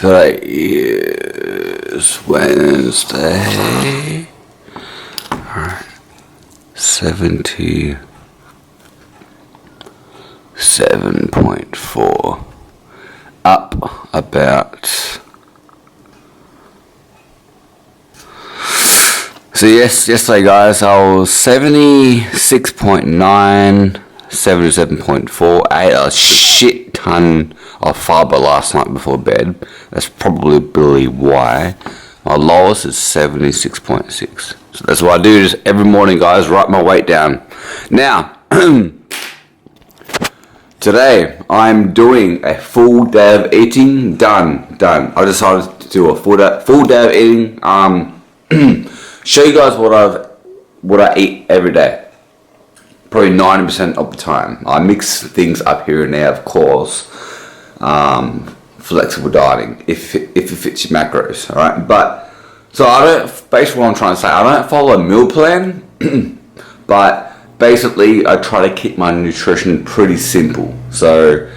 Today is Wednesday. Alright. 77.4. Up about. So yesterday guys, I was 76.9, 77.4, ate a shit ton of fiber last night before bed. That's probably why. My lowest is 76.6. So that's what I do just every morning, guys, write my weight down. Now, today I'm doing a full day of eating. Done. I decided to do a full day of eating. Show you guys what I eat every day. Probably 90% of the time. I mix things up here and there, of course. Flexible dieting, if it fits your macros, alright? But, so I don't, basically what I'm trying to say, I don't follow a meal plan, but basically I try to keep my nutrition pretty simple. So,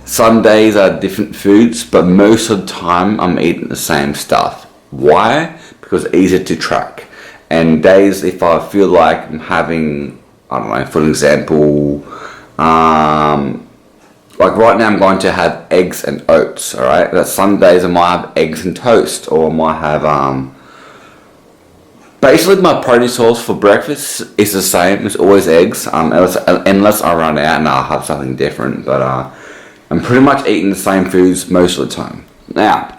some days are different foods, but most of the time I'm eating the same stuff. Why? Because it's easier to track. And days if I feel like I'm having, I don't know, for example, like right now I'm going to have eggs and oats, alright? But some days I might have eggs and toast, or I might have, basically my protein source for breakfast is the same, it's always eggs, unless I run out and I'll have something different, but I'm pretty much eating the same foods most of the time. Now,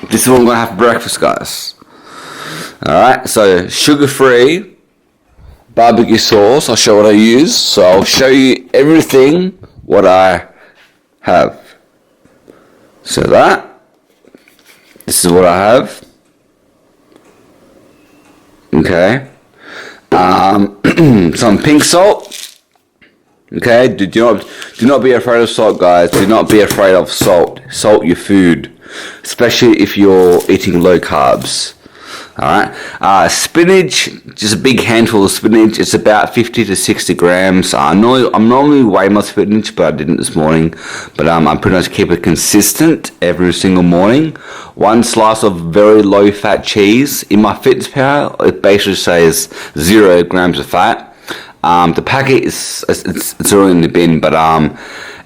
this is what I'm going to have for breakfast, guys. Alright, so sugar-free barbecue sauce. I'll show what I use. So I'll show you everything what I have. So this is what I have. Okay. Some pink salt. Okay, do not be afraid of salt, guys. Do not be afraid of salt. Salt your food, especially if you're eating low carbs. Alright, spinach, just a big handful of spinach. It's about 50 to 60 grams. I'm normally weigh my spinach, but I didn't this morning. But I pretty much keep it consistent every single morning. One slice of very low fat cheese. In my Fitness Pal, it basically says 0 grams of fat. The packet it's already in the bin, but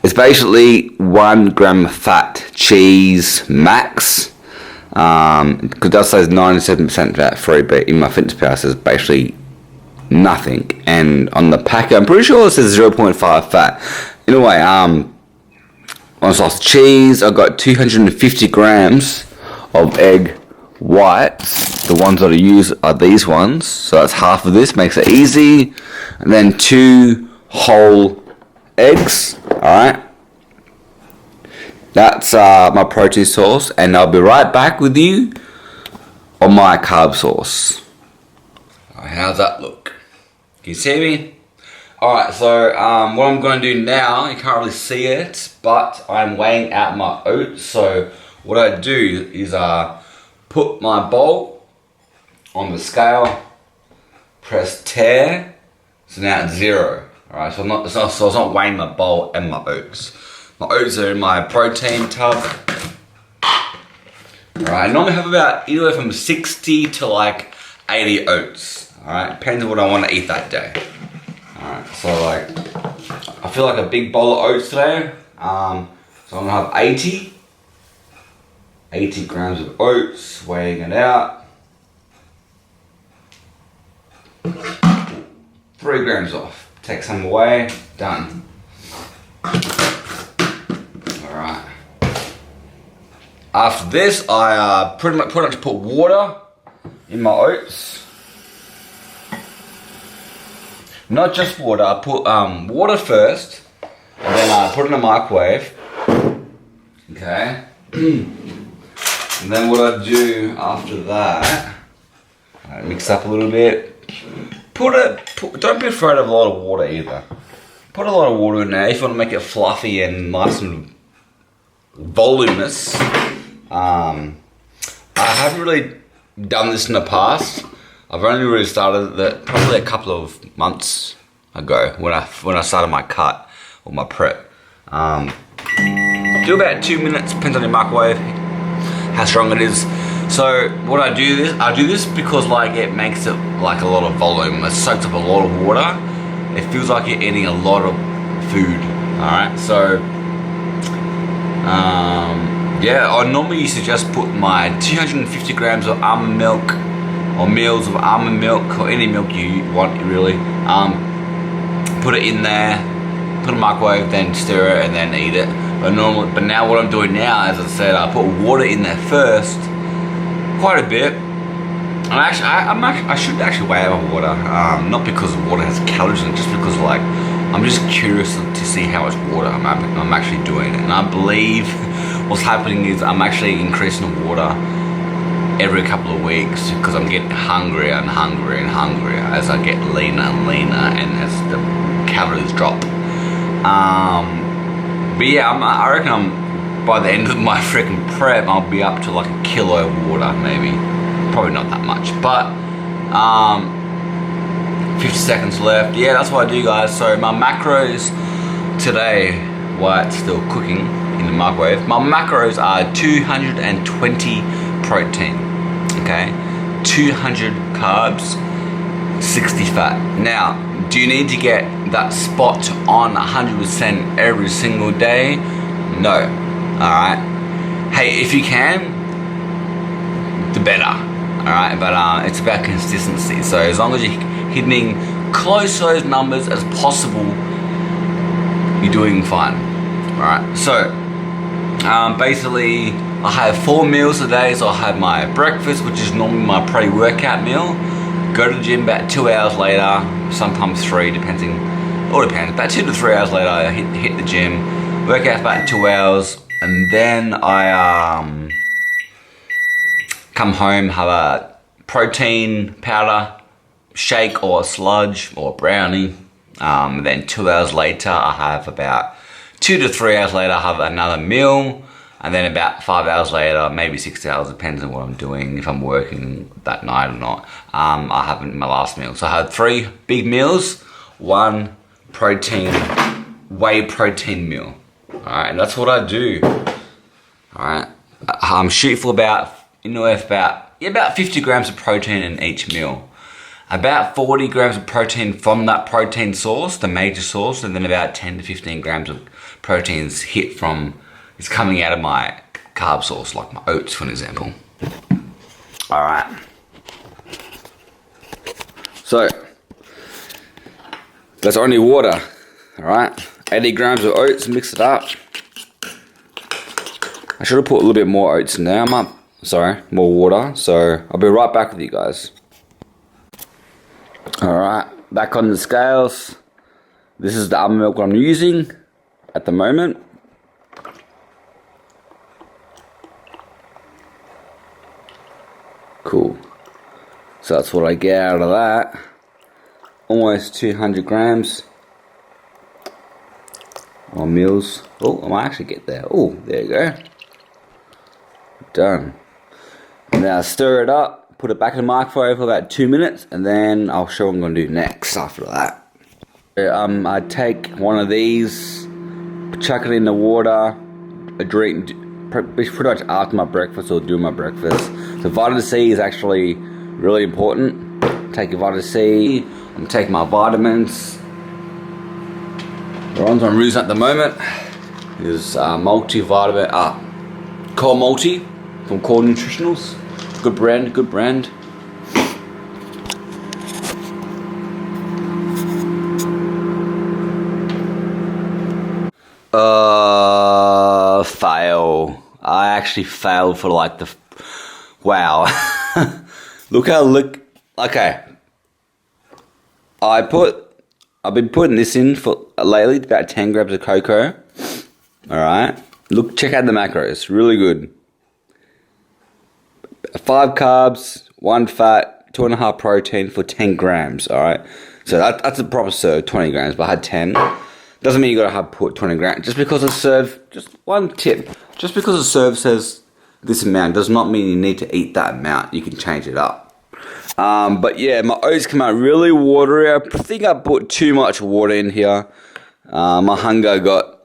it's basically 1 gram of fat cheese max. Because it does say 97% fat free, but in my Fitness Pal it says basically nothing. And on the packet, I'm pretty sure it says 0.5 fat. Anyway, one slice of cheese. I got 250 grams of egg whites. The ones that I use are these ones, so that's half of this. Makes it easy. And then 2 whole eggs. All right. That's my protein source, and I'll be right back with you on my carb source. How's that look? Can you see me? Alright, so what I'm going to do now, you can't really see it, but I'm weighing out my oats. So what I do is put my bowl on the scale, press tear, so now it's 0. Alright, so it's not weighing my bowl and my oats. My oats are in my protein tub. Alright, I normally have about anywhere from 60 to like 80 oats. Alright, depends on what I want to eat that day. Alright, so like, I feel like a big bowl of oats today. So I'm going to have 80 grams of oats, weighing it out. 3 grams off. Take some away, done. Alright. After this, I pretty much put water in my oats. Not just water, I put water first, and then I put it in the microwave. Okay. And then what I do after that, I mix up a little bit. Don't be afraid of a lot of water either. Put a lot of water in there if you want to make it fluffy and nice and voluminous. I haven't really done this in the past. I've only really started that probably a couple of months ago when I started my cut or my prep. Do about 2 minutes, depends on your microwave. how strong it is. So what I do this because like it makes it like a lot of volume. It soaks up a lot of water. It feels like you're eating a lot of food. Alright, so yeah, I normally used to just put my 250 grams of almond milk or meals of almond milk or any milk you want really. Put it in there, put it in the microwave, then stir it and then eat it. But now what I'm doing now, as I said, I put water in there first, quite a bit. And I should actually weigh out water, not because water has calories in it, just because like I'm just curious to see how much water I'm actually doing. And I believe what's happening is I'm actually increasing the water every couple of weeks because I'm getting hungrier and hungrier and hungrier as I get leaner and leaner and as the calories drop. But yeah, I reckon by the end of my freaking prep, I'll be up to like a kilo of water, maybe. Probably not that much, but 50 seconds left. Yeah, that's what I do, guys. So my macros today, while it's still cooking in the microwave, my macros are 220 protein, okay? 200 carbs, 60 fat. Now, do you need to get that spot on 100% every single day? No. Alright? Hey, if you can, the better. Alright? But it's about consistency. So as long as you're hitting close to those numbers as possible, you're doing fine. Alright? So, basically, I have 4 meals a day. So I have my breakfast, which is normally my pre-workout meal. Go to the gym about 2 hours later, sometimes 3, depending. All depends. About 2 to 3 hours later, I hit the gym. Work out for about 2 hours, and then I come home, have a protein powder shake or a sludge or a brownie. Then 2 hours later, I have about 2 to 3 hours later, I have another meal. And then about 5 hours later, maybe 6 hours, depends on what I'm doing, if I'm working that night or not, I have my last meal. So I had 3 big meals, 1 whey protein meal. Alright, and that's what I do. Alright, I'm shooting for about 50 grams of protein in each meal. About 40 grams of protein from that protein source, the major source, and then about 10 to 15 grams of proteins it's coming out of my carb source, like my oats, for an example. Alright. So, that's only water. Alright. 80 grams of oats, mix it up. I should have put a little bit more oats in there. More water. So, I'll be right back with you guys. Alright, back on the scales. This is the almond milk I'm using at the moment. Cool. So that's what I get out of that. Almost 200 grams on meals. Oh, I might actually get there. Oh, there you go. Done. Now stir it up, put it back in the microwave for about 2 minutes, and then I'll show what I'm going to do next after that. I take one of these, chuck it in the water, a drink, pretty much after my breakfast or during my breakfast. So vitamin C is actually really important. Take your vitamin C. I'm taking my vitamins. The ones I'm using at the moment is multivitamin, Core Multi from Core Nutritionals. Good brand, good brand. Fail. I actually failed for like wow. Okay. I've been putting this in for lately, about 10 grams of cocoa. Alright. Check out the macros. Really good. 5 carbs, 1 fat, 2.5 protein for 10 grams. Alright. So that's a proper serve, 20 grams, but I had 10. Doesn't mean you gotta have put 20 grams. Just because a serve, just one tip. Just because a serve says this amount does not mean you need to eat that amount. You can change it up. But yeah, my oats come out really watery. I think I put too much water in here. My hunger got,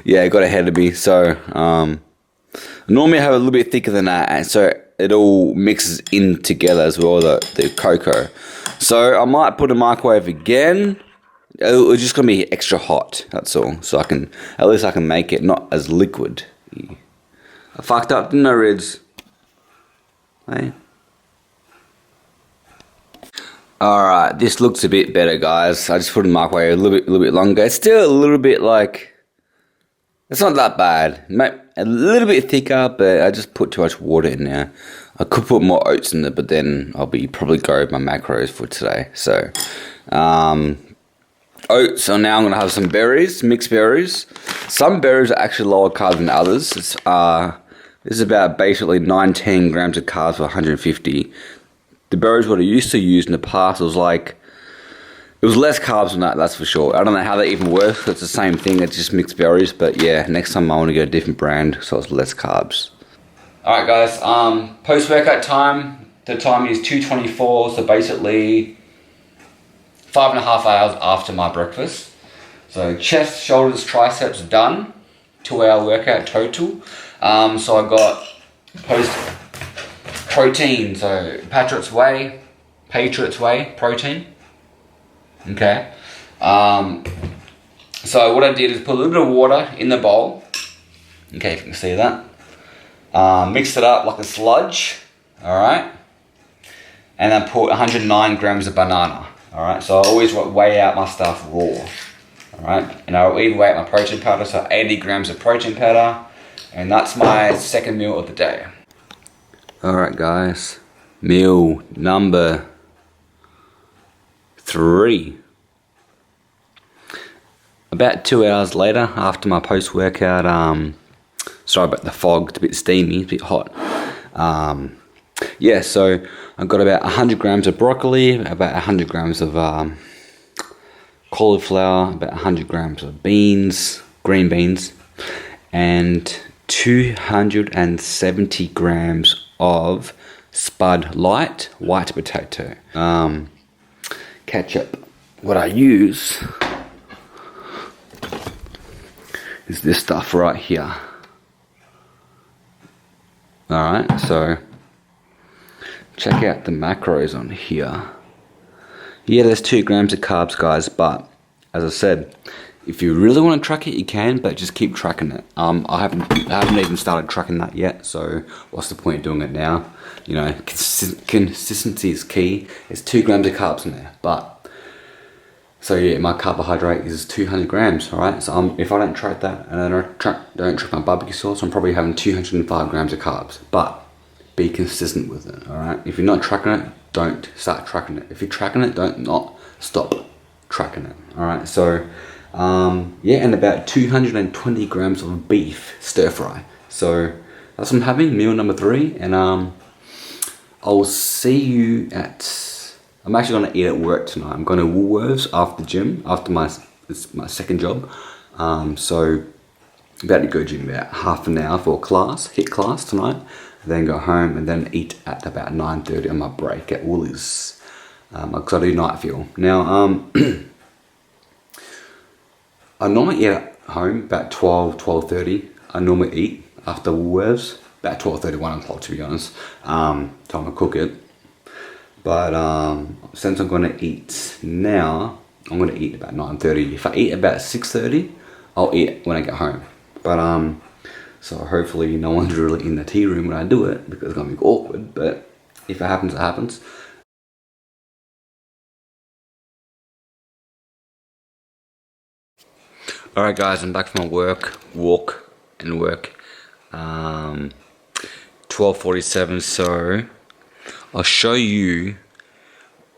yeah, it got ahead of me. So normally I have a little bit thicker than that, and so it all mixes in together as well, the cocoa. So I might put a microwave again. It's just gonna be extra hot. That's all. So at least I can make it not as liquid. I fucked up, didn't I, Rids? Hey. Alright, this looks a bit better, guys. I just put it in the microwave a little bit longer. It's still a little bit like, it's not that bad. A little bit thicker, but I just put too much water in there. I could put more oats in it, but then I'll probably go with my macros for today. So, oats. So now I'm gonna have some berries, mixed berries. Some berries are actually lower carb than others. This is about basically 19 grams of carbs for 150. The berries what I used to use in the past was like, it was less carbs than that, that's for sure. I don't know how that even works. It's the same thing, it's just mixed berries. But yeah, next time I want to get a different brand so it's less carbs. Alright guys, post-workout time. The time is 2:24, so basically 5.5 hours after my breakfast. So chest, shoulders, triceps done. 2-hour workout total. So I got protein, so Patriots Way protein. Okay. So what I did is put a little bit of water in the bowl. Okay, if you can see that. Mixed it up like a sludge. Alright. And then put 109 grams of banana. Alright, so I always weigh out my stuff raw. Alright, and I'll even weigh out my protein powder, so 80 grams of protein powder. And that's my second meal of the day. Alright guys, meal number 3. About 2 hours later, after my post-workout, sorry about the fog, it's a bit steamy, it's a bit hot. Yeah, so I've got about 100 grams of broccoli, about 100 grams of cauliflower, about 100 grams of beans, green beans, and 270 grams of Spud Light white potato. Ketchup. What I use is this stuff right here. Alright, so check out the macros on here. Yeah, there's 2 grams of carbs, guys, but as I said, if you really want to track it, you can, but just keep tracking it. I haven't even started tracking that yet, so what's the point of doing it now? You know, consistency is key. It's 2 grams of carbs in there, but so yeah, my carbohydrate is 200 grams. All right, so if I don't track that and I don't track my barbecue sauce, I'm probably having 205 grams of carbs. But be consistent with it. All right, if you're not tracking it, don't start tracking it. If you're tracking it, don't not stop tracking it. All right, so. Yeah, and about 220 grams of beef stir fry. So that's what I'm having, meal number 3, and I'll see you at. I'm actually going to eat at work tonight. I'm going to Woolworths after the gym, after my second job. So about to go gym about half an hour for class, HIIT class tonight, and then go home and then eat at about 9:30 on my break at Woolies, because I do night fuel now. I normally eat at home about 12:30. I normally eat after Woolworths about 12:30, 1 o'clock to be honest. Time to cook it. But since I'm gonna eat now, I'm gonna eat about 9:30. If I eat about 6:30, I'll eat when I get home. But so hopefully no one's really in the tea room when I do it, because it's gonna be awkward. But if it happens, it happens. Alright guys, I'm back from my walk. 12:47, so I'll show you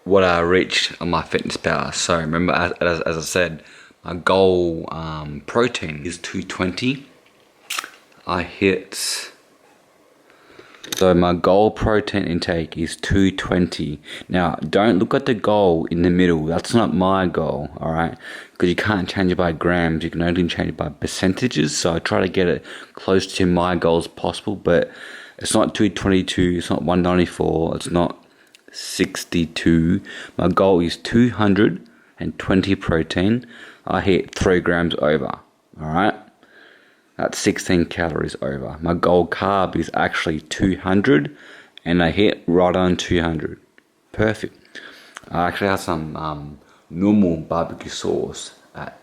what I reached on my fitness power. So remember, as I said, my goal protein is 220. I hit, so my goal protein intake is 220. Now, don't look at the goal in the middle. That's not my goal, alright? Because you can't change it by grams. You can only change it by percentages. So I try to get it close to my goal as possible. But it's not 222. It's not 194. It's not 62. My goal is 220 protein. I hit 3 grams over, alright? That's 16 calories over. My goal carb is actually 200, and I hit right on 200. Perfect. I actually had some normal barbecue sauce at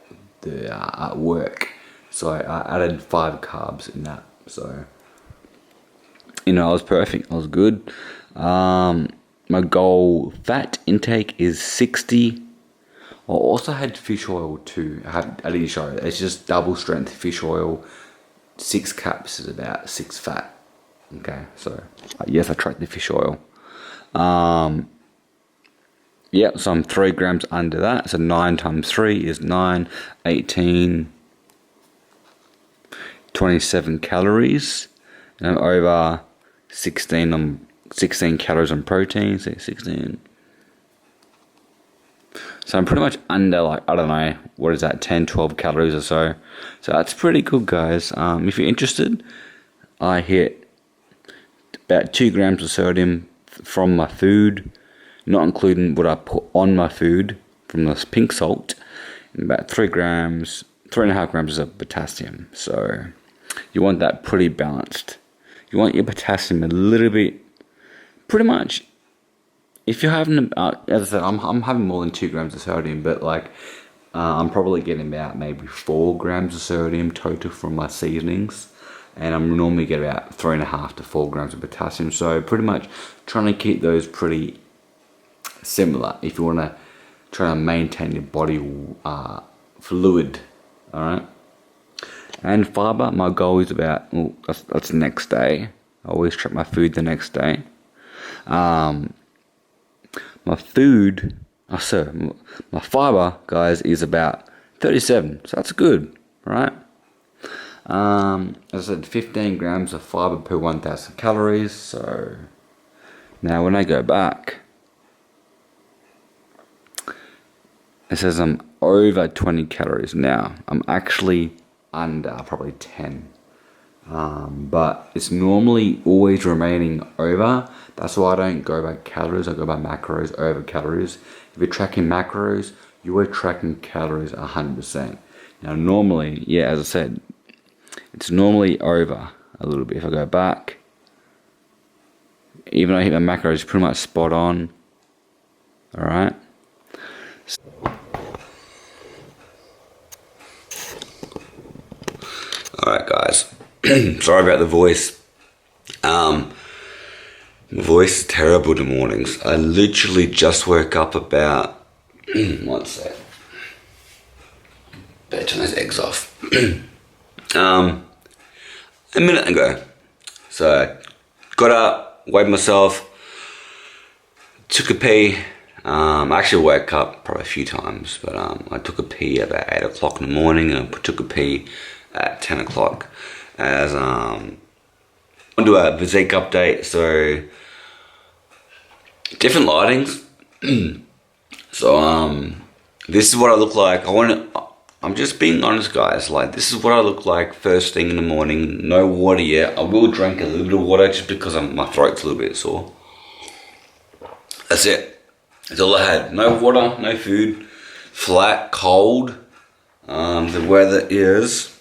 work, so I added 5 carbs in that. So it was perfect. It was good. My goal fat intake is 60. I also had fish oil too. I didn't show it. It's just double strength fish oil. 6 caps is about 6 fat. Okay, so yes, I tried the fish oil. Yeah, so I'm 3 grams under that. So 9 times 3 is 9, 18, 27 calories. And I'm over 16 calories on protein. So 16. So I'm pretty much under, like, I don't know, what is that, 10, 12 calories or so. So that's pretty good, guys. If you're interested, I hit about 2 grams of sodium from my food, not including what I put on my food from this pink salt, and about 3 grams, 3.5 grams of potassium. So you want that pretty balanced. You want your potassium a little bit, pretty much. If you're having, as I said, I'm having more than 2 grams of sodium, but like I'm probably getting about maybe 4 grams of sodium total from my seasonings, and I'm normally get about 3.5 to 4 grams of potassium. So pretty much trying to keep those pretty similar if you want to try to maintain your body fluid. All right. And fiber, my goal is about, that's the next day. I always track my food the next day. My food, my fiber, guys, is about 37, so that's good, right? As I said, 15 grams of fiber per 1,000 calories. So now when I go back, it says I'm over 20 calories now. I'm actually under probably 10. But it's normally always remaining over. That's why I don't go by calories, I go by macros over calories. If you're tracking macros, you are tracking calories 100%. Now normally, yeah, as I said, it's normally over a little bit. If I go back, even though I hit my macros pretty much spot on. Alright. Alright, guys. Sorry about the voice. My voice is terrible in the mornings. I literally just woke up about one sec. Better turn those eggs off. A minute ago. So got up, weighed myself, took a pee. I actually woke up probably a few times, but I took a pee about 8 o'clock in the morning, and I took a pee at 10 o'clock. As I'll do a Physique update. So different lightings. So this is what I look like. I'm just being honest, guys. Like, this is what I look like first thing in the morning. No water yet. I will drink a little bit of water just because my throat's a little bit sore. That's it. That's all I had. No water, no food. Flat, cold. The weather is.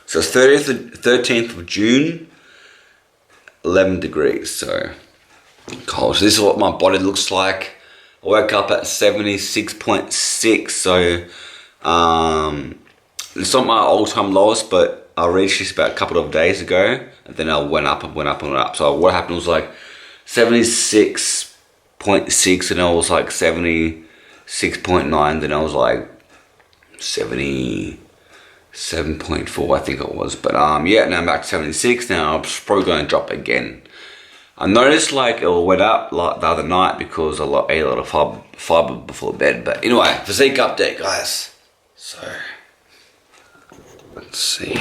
So it's 13th of June, 11 degrees, so cold. So this is what my body looks like. I woke up at 76.6, so it's not my all-time lowest, but I reached this about a couple of days ago, and then I went up and went up and went up. So what happened was like 76.6, and I was like 76.9, then I was like 77.4, I think it was. But yeah, now I'm back to 76. Now I'm probably going to drop again. I noticed like it went up like the other night because I ate a lot of fiber before bed. But anyway, Physique update, guys. So let's see.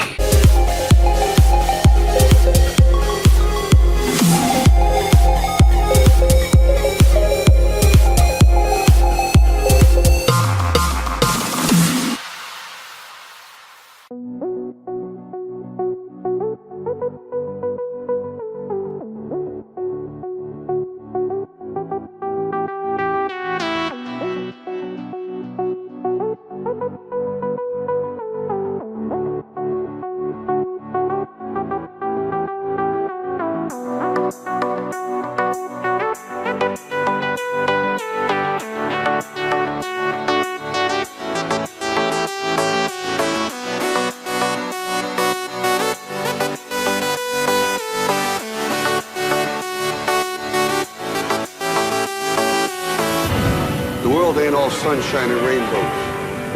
all sunshine and rainbows.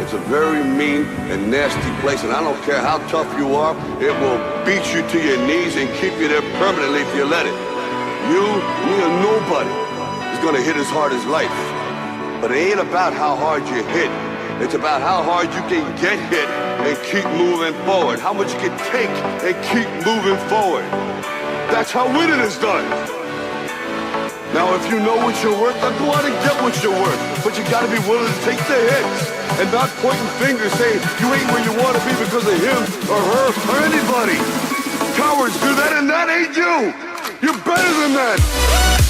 It's a very mean and nasty place, and I don't care how tough you are, it will beat you to your knees and keep you there permanently if you let it. You, me, or nobody is gonna hit as hard as life. But it ain't about how hard you hit. It's about how hard you can get hit and keep moving forward. How much you can take and keep moving forward. That's how winning is done. Now, if you know what you're worth, then go out and get what you're worth. But you gotta be willing to take the hits and not pointing fingers saying you ain't where you wanna be because of him or her or anybody. Cowards do that, and that ain't you. You're better than that.